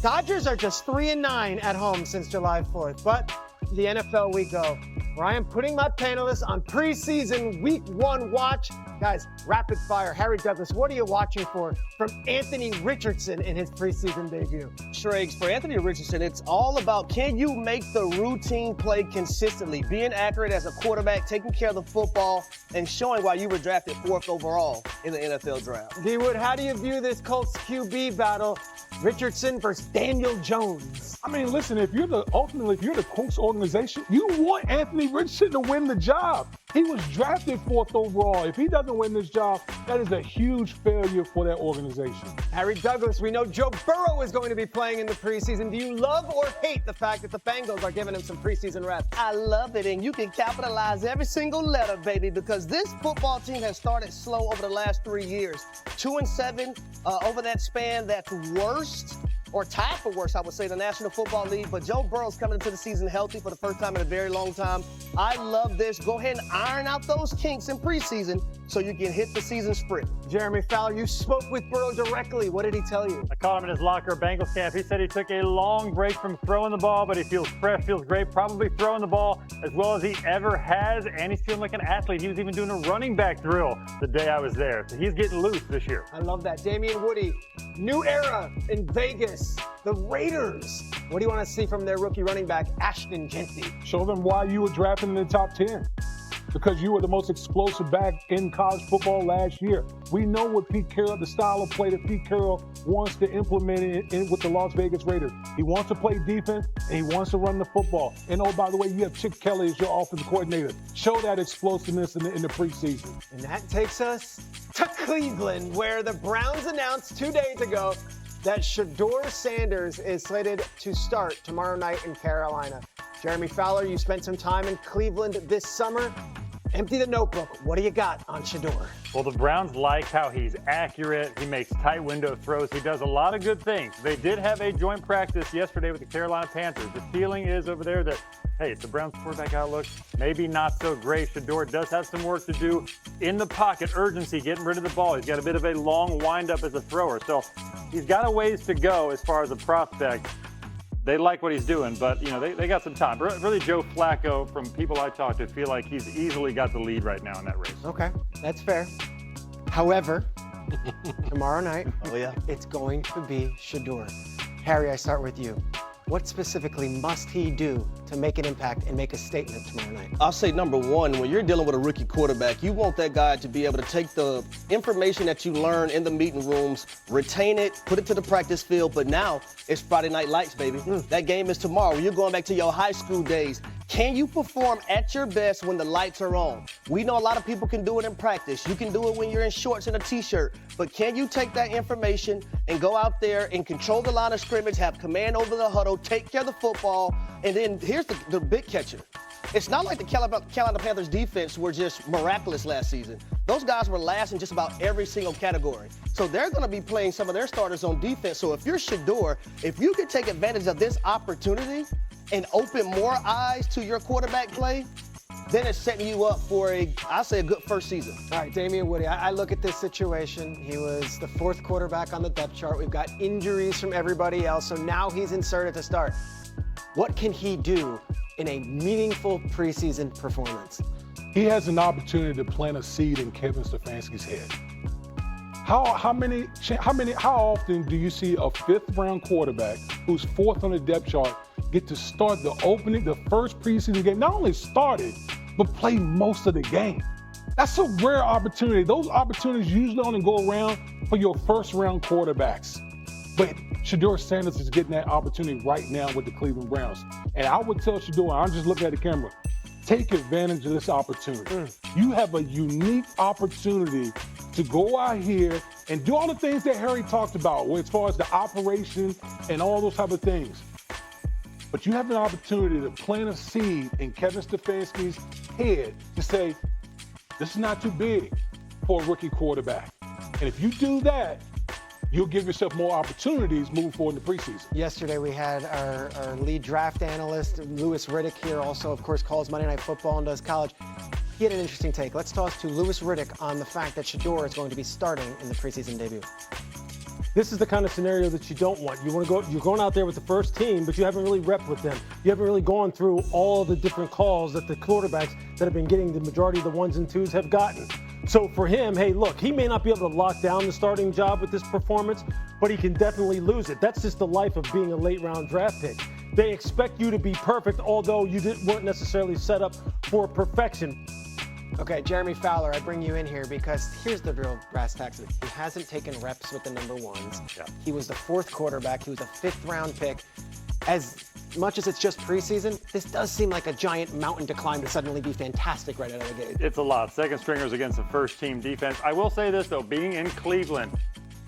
Dodgers are just 3-9 at home since July 4th, but to the NFL we go, where I am putting my panelists on preseason week 1 watch. Guys, rapid fire. Harry Douglas, what are you watching for from Anthony Richardson in his preseason debut? Shregs, for Anthony Richardson, it's all about, can you make the routine play consistently, being accurate as a quarterback, taking care of the football, and showing why you were drafted 4th overall in the NFL draft. D-Wood, how do you view this Colts QB battle, Richardson versus Daniel Jones? I mean, listen, if you're the Colts organization, you want Anthony Richardson to win the job. He was drafted 4th overall. If he doesn't win this job, that is a huge failure for that organization. Harry Douglas, we know Joe Burrow is going to be playing in the preseason. Do you love or hate the fact that the Bengals are giving him some preseason reps? I love it, and you can capitalize every single letter, baby, because this football team has started slow over the last 3 years. 2-7 over that span. That's worst, or tied for worst, I would say, the National Football League. But Joe Burrow's coming into the season healthy for the first time in a very long time. I love this. Go ahead and iron out those kinks in preseason so you can hit the season sprint. Jeremy Fowler, you spoke with Burrow directly. What did he tell you? I caught him in his locker at Bengals camp. He said he took a long break from throwing the ball, but he feels fresh, feels great, probably throwing the ball as well as he ever has, and he's feeling like an athlete. He was even doing a running back drill the day I was there. So he's getting loose this year. I love that. Damien Woody, new era in Vegas. The Raiders. What do you want to see from their rookie running back, Ashton Genty? Show them why you were drafted in the top 10. Because you were the most explosive back in college football last year. We know what Pete Carroll, the style of play that Pete Carroll wants to implement in with the Las Vegas Raiders. He wants to play defense, and he wants to run the football. And oh, by the way, you have Chip Kelly as your offensive coordinator. Show that explosiveness in the preseason. And that takes us to Cleveland, where the Browns announced 2 days ago that Shedeur Sanders is slated to start tomorrow night in Carolina. Jeremy Fowler, you spent some time in Cleveland this summer. Empty the notebook. What do you got on Shedeur? Well, the Browns like how he's accurate. He makes tight window throws. He does a lot of good things. They did have a joint practice yesterday with the Carolina Panthers. The feeling is over there that, hey, it's the Browns quarterback outlook. Maybe not so great. Shedeur does have some work to do in the pocket, urgency, getting rid of the ball. He's got a bit of a long windup as a thrower. So he's got a ways to go as far as a prospect. They like what he's doing, but, you know, they got some time. Really, Joe Flacco, from people I talked to, feel like he's easily got the lead right now in that race. Okay, that's fair. However, tomorrow night, it's going to be Shedeur. Harry, I start with you. What specifically must he do to make an impact and make a statement tomorrow night? I'll say number one, when you're dealing with a rookie quarterback, you want that guy to be able to take the information that you learn in the meeting rooms, retain it, put it to the practice field, but now it's Friday Night Lights, baby. That game is tomorrow. You're going back to your high school days. Can you perform at your best when the lights are on? We know a lot of people can do it in practice. You can do it when you're in shorts and a t-shirt, but can you take that information and go out there and control the line of scrimmage, have command over the huddle, take care of the football, and then here's the big catcher. It's not like the Carolina Panthers defense were just miraculous last season. Those guys were last in just about every single category. So they're going to be playing some of their starters on defense. So if you're Shedeur, if you can take advantage of this opportunity and open more eyes to your quarterback play, then it's setting you up for a good first season. All right, Damien Woody, I look at this situation. He was the 4th quarterback on the depth chart. We've got injuries from everybody else, so now he's inserted to start. What can he do in a meaningful preseason performance? He has an opportunity to plant a seed in Kevin Stefanski's head. How often do you see a 5th-round quarterback who's 4th on the depth chart get to start the first preseason game, not only start it, but play most of the game? That's a rare opportunity. Those opportunities usually only go around for your first-round quarterbacks. But Shedeur Sanders is getting that opportunity right now with the Cleveland Browns. And I would tell Shedeur, I'm just looking at the camera, take advantage of this opportunity. You have a unique opportunity to go out here and do all the things that Harry talked about, as far as the operation and all those type of things. But you have an opportunity to plant a seed in Kevin Stefanski's head to say, this is not too big for a rookie quarterback. And if you do that, you'll give yourself more opportunities moving forward in the preseason. Yesterday we had our lead draft analyst, Redick, here, also, of course, calls Monday Night Football and does college. He had an interesting take. Let's toss to Redick on the fact that Shedeur is going to be starting in the preseason debut. This is the kind of scenario that you don't want. You're going out there with the first team, but you haven't really repped with them. You haven't really gone through all the different calls that the quarterbacks that have been getting the majority of the 1s and 2s have gotten. So for him, hey, look, he may not be able to lock down the starting job with this performance, but he can definitely lose it. That's just the life of being a late-round draft pick. They expect you to be perfect, although you weren't necessarily set up for perfection. Okay, Jeremy Fowler, I bring you in here because here's the real brass tacks of it. He hasn't taken reps with the number 1s. Yeah. He was the 4th quarterback. He was a 5th-round pick. As much as it's just preseason, this does seem like a giant mountain to climb to suddenly be fantastic right out of the gate. It's a lot. Second stringers against the first team defense. I will say this, though, being in Cleveland,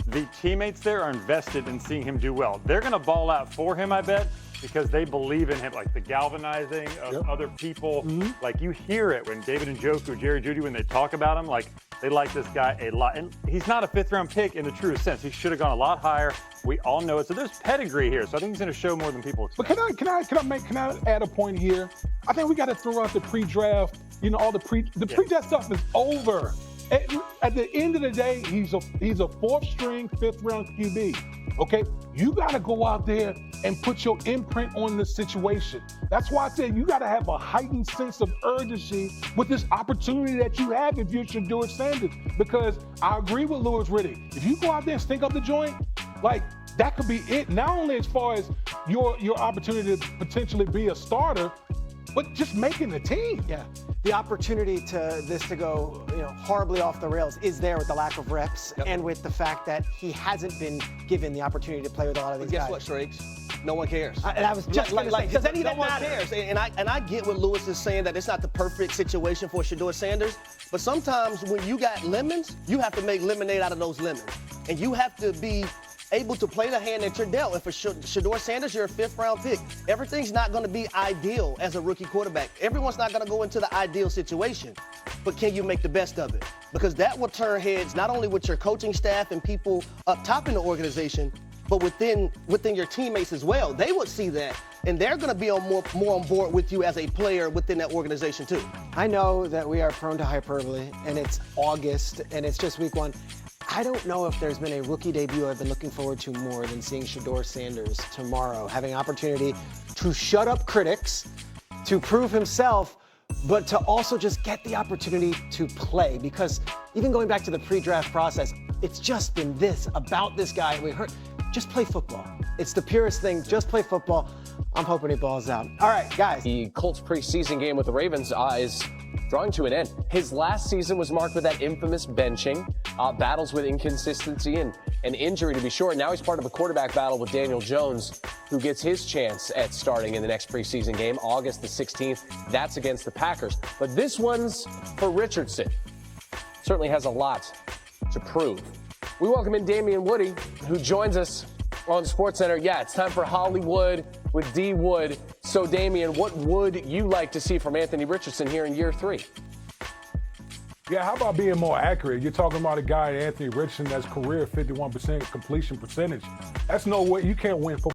the teammates there are invested in seeing him do well. They're going to ball out for him, I bet, because they believe in him, like the galvanizing of other people. Like you hear it when David Njoku, Jerry Jeudy, when they talk about him, like they like this guy a lot. And he's not a 5th-round pick in the truest sense. He should have gone a lot higher. We all know it. So there's pedigree here. So I think he's going to show more than people expect. But can I add a point here? I think we got to throw out the pre-draft. You know, all the pre-draft stuff is over. At the end of the day, he's a 4th-string, 5th-round QB. Okay, you got to go out there and put your imprint on the situation. That's why I said you got to have a heightened sense of urgency with this opportunity that you have if you're Shedeur Sanders. Because I agree with Louis Redick. If you go out there and stink up the joint, like that could be it. Not only as far as your opportunity to potentially be a starter, but just making the team. Yeah, the opportunity to go horribly off the rails is there with the lack of reps and with the fact that he hasn't been given the opportunity to play with a lot of these guys. Guess what, Strakes? No one cares. I was just like, does that even no one matter? cares. And I get what Lewis is saying, that it's not the perfect situation for Shedeur Sanders, but sometimes when you got lemons, you have to make lemonade out of those lemons. And you have to be able to play the hand that you're dealt. And for Shedeur Sanders, you're a 5th-round pick. Everything's not going to be ideal as a rookie quarterback. Everyone's not going to go into the ideal situation. But can you make the best of it? Because that will turn heads not only with your coaching staff and people up top in the organization, but within your teammates as well. They would see that, and they're going to be more on board with you as a player within that organization too. I know that we are prone to hyperbole, and it's August, and it's just week 1. I don't know if there's been a rookie debut I've been looking forward to more than seeing Shedeur Sanders tomorrow, having an opportunity to shut up critics, to prove himself, but to also just get the opportunity to play. Because even going back to the pre-draft process, it's just been this about this guy. We heard, just play football. It's the purest thing. Just play football. I'm hoping he balls out. All right, guys. The Colts preseason game with the Ravens is drawing to an end. His last season was marked with that infamous benching, battles with inconsistency and injury, to be sure. Now he's part of a quarterback battle with Daniel Jones, who gets his chance at starting in the next preseason game, August the 16th. That's against the Packers. But this one's for Richardson. Certainly has a lot to prove. We welcome in Damien Woody, who joins us on SportsCenter. Yeah, it's time for Hollywood with D. Wood. So, Damien, what would you like to see from Anthony Richardson here in year 3? Yeah, how about being more accurate? You're talking about a guy, Anthony Richardson, that's career 51% completion percentage. That's no way. You can't win football.